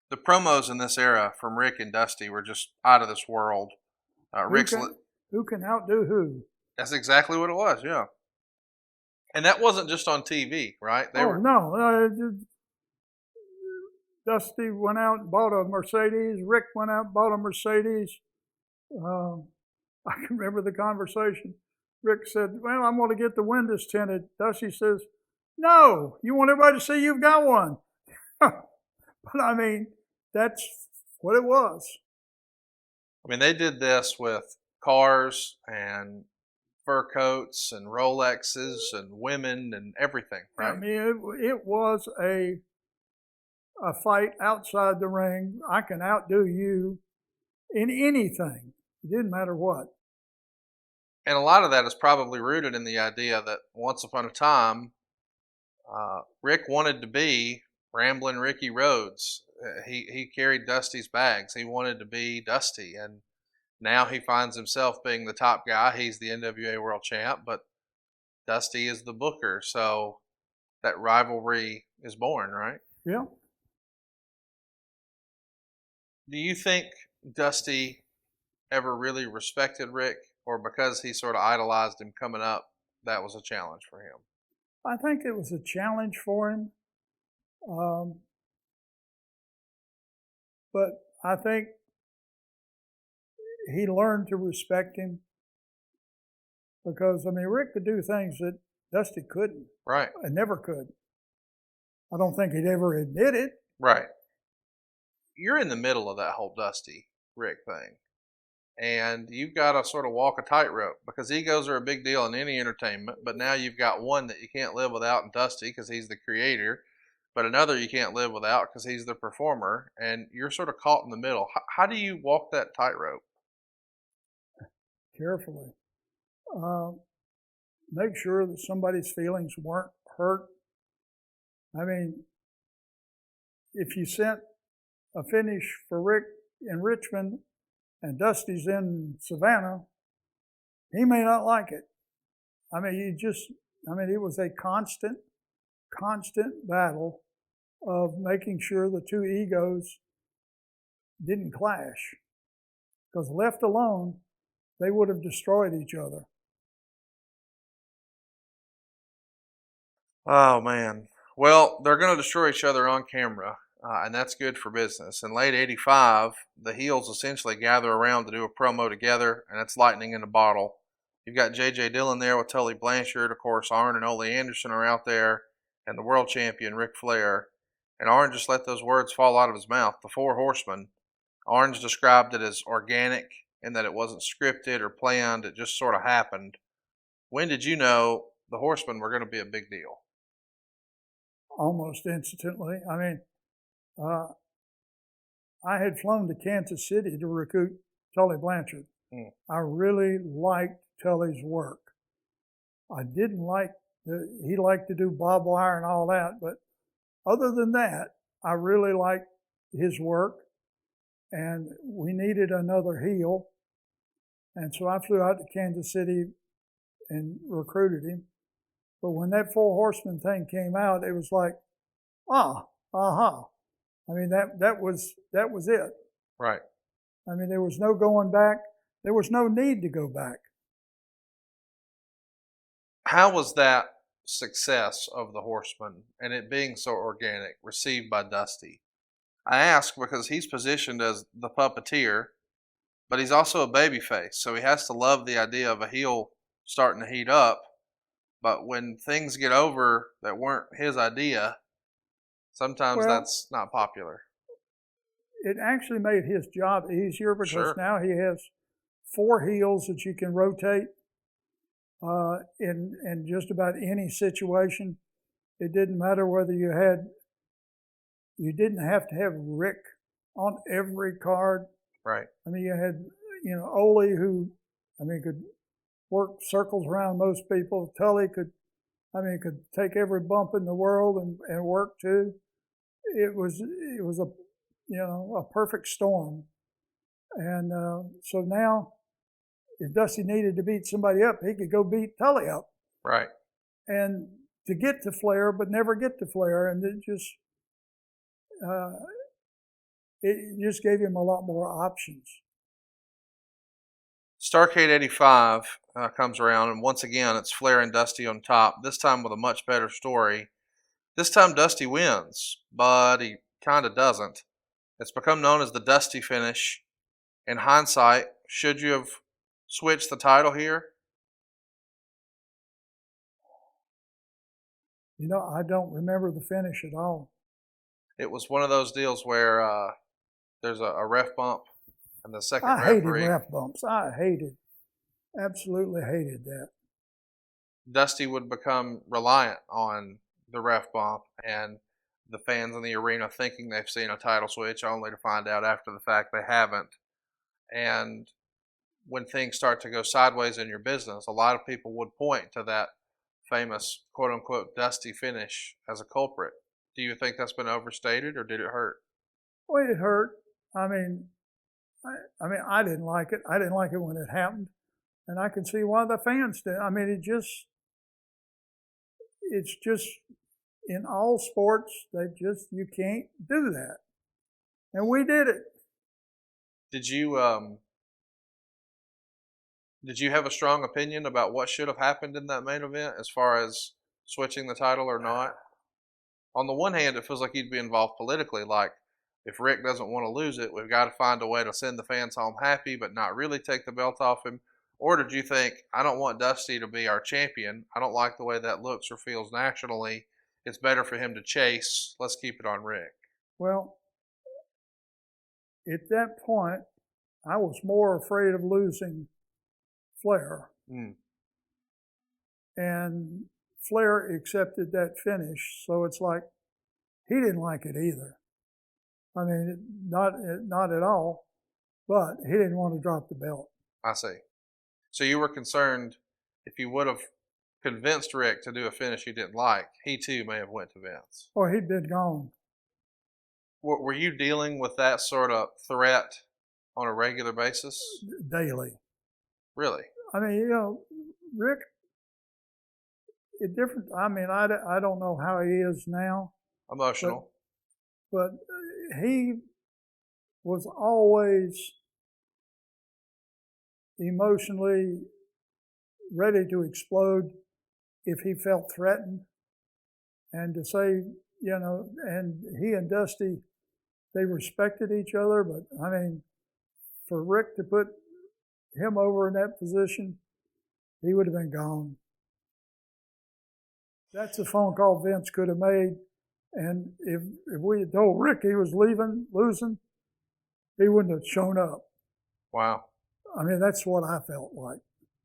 The promos in this era from Rick and Dusty were just out of this world. Who Rick's can who can outdo who? That's exactly what it was, yeah. And that wasn't just on TV, right? They Oh were no, Dusty went out and bought a Mercedes. Rick went out and bought a Mercedes. Uh, I can remember the conversation. Rick said, "Well, I'm going to get the windows tinted." Dusty says, "No, you want everybody to see you've got one." But I mean, that's what it was. I mean, they did this with cars and fur coats and Rolexes and women and everything, I right? mean, it was a fight outside the ring. I can outdo you in anything. It didn't matter what. And a lot of that is probably rooted in the idea that once upon a time, Rick wanted to be Ramblin' Ricky Rhodes. He carried Dusty's bags. He wanted to be Dusty, and now he finds himself being the top guy. He's the NWA World Champ, but Dusty is the booker. So that rivalry is born, right? Yeah. Do you think Dusty ever really respected Rick, or because he sort of idolized him coming up, that was a challenge for him? I think it was a challenge for him. Um, but I think he learned to respect him because, I mean, Rick could do things that Dusty couldn't Right, and never could. I don't think he'd ever admit it. right. You're in the middle of that whole Dusty Rick thing, and you've got to sort of walk a tightrope because egos are a big deal in any entertainment. But now you've got one that you can't live without in Dusty because he's the creator, but another you can't live without because he's the performer, and you're sort of caught in the middle. How do you walk that tightrope? Carefully. Make sure that somebody's feelings weren't hurt. I mean, if you sent a finish for Rick in Richmond and Dusty's in Savannah, he may not like it. I mean, it was a constant battle of making sure the two egos didn't clash. Because left alone, they would have destroyed each other. Oh man. Well, they're going to destroy each other on camera, and that's good for business. In late '85, the heels essentially gather around to do a promo together, and it's lightning in a bottle. You've got J.J. Dillon there with Tully Blanchard. Of course, Arn and Ole Anderson are out there, and the world champion Ric Flair. And Arn just let those words fall out of his mouth. The Four Horsemen. Arn's described it as organic in that it wasn't scripted or planned. It just sort of happened. When did you know the Horsemen were going to be a big deal? Almost instantly. I mean, uh, I had flown to Kansas City to recruit Tully Blanchard. Mm. I really liked Tully's work. I didn't like he liked to do barbed wire and all that, but other than that, I really liked his work, and we needed another heel, and so I flew out to Kansas City and recruited him. But when that Four Horsemen thing came out, it was like, aha. I mean, that was it. Right. I mean, there was no going back. There was no need to go back. How was that success of the Horsemen and it being so organic received by Dusty? I ask because he's positioned as the puppeteer, but he's also a babyface, so he has to love the idea of a heel starting to heat up. But when things get over that weren't his idea, sometimes Well, that's not popular. it actually made his job easier because Sure. now he has four heels that you can rotate in just about any situation. It didn't matter whether you didn't have to have Rick on every card. Right. I mean, you had, Ole, who, could work circles around most people. Tully could take every bump in the world and work too. It was a perfect storm. And so now, if Dusty needed to beat somebody up, he could go beat Tully up. Right. And to get to Flair, but never get to Flair. And it just, it just gave him a lot more options. Starrcade 85 comes around, and once again, it's Flair and Dusty on top, this time with a much better story. This time, Dusty wins, but he kind of doesn't. It's become known as the Dusty finish. In hindsight, should you have switched the title here? You know, I don't remember the finish at all. It was one of those deals where there's a ref bump, and the second I hated referee, ref bumps. Absolutely hated that. Dusty would become reliant on the ref bump and the fans in the arena thinking they've seen a title switch, only to find out after the fact they haven't. And when things start to go sideways in your business, a lot of people would point to that famous quote unquote Dusty finish as a culprit. Do you think that's been overstated, or did it hurt? Well, it hurt. I mean, I didn't like it. I didn't like it when it happened, and I can see why the fans did. I mean, it's just in all sports, you can't do that, and we did it. Did you have a strong opinion about what should have happened in that main event as far as switching the title or not? On the one hand, it feels like you'd be involved politically, like if Rick doesn't want to lose it, we've got to find a way to send the fans home happy but not really take the belt off him. Or did you think, I don't want Dusty to be our champion. I don't like the way that looks or feels nationally. It's better for him to chase. Let's keep it on Rick. Well, at that point, I was more afraid of losing Flair. And Flair accepted that finish, so it's like he didn't like it either. I mean, not at all, but he didn't want to drop the belt. I see. So you were concerned if you would have convinced Rick to do a finish he didn't like, he too may have went to Vince. Or he'd been gone. Were you dealing with that sort of threat on a regular basis? Daily. Really? I mean, you know, Rick, I don't know how he is now. Emotional. But he was always emotionally ready to explode if he felt threatened. And to say, you know, and he and Dusty, they respected each other, but I mean, for Rick to put him over in that position, he would have been gone. That's a phone call Vince could have made. And if we had told Rick he was losing, he wouldn't have shown up. Wow. I mean, that's what I felt like.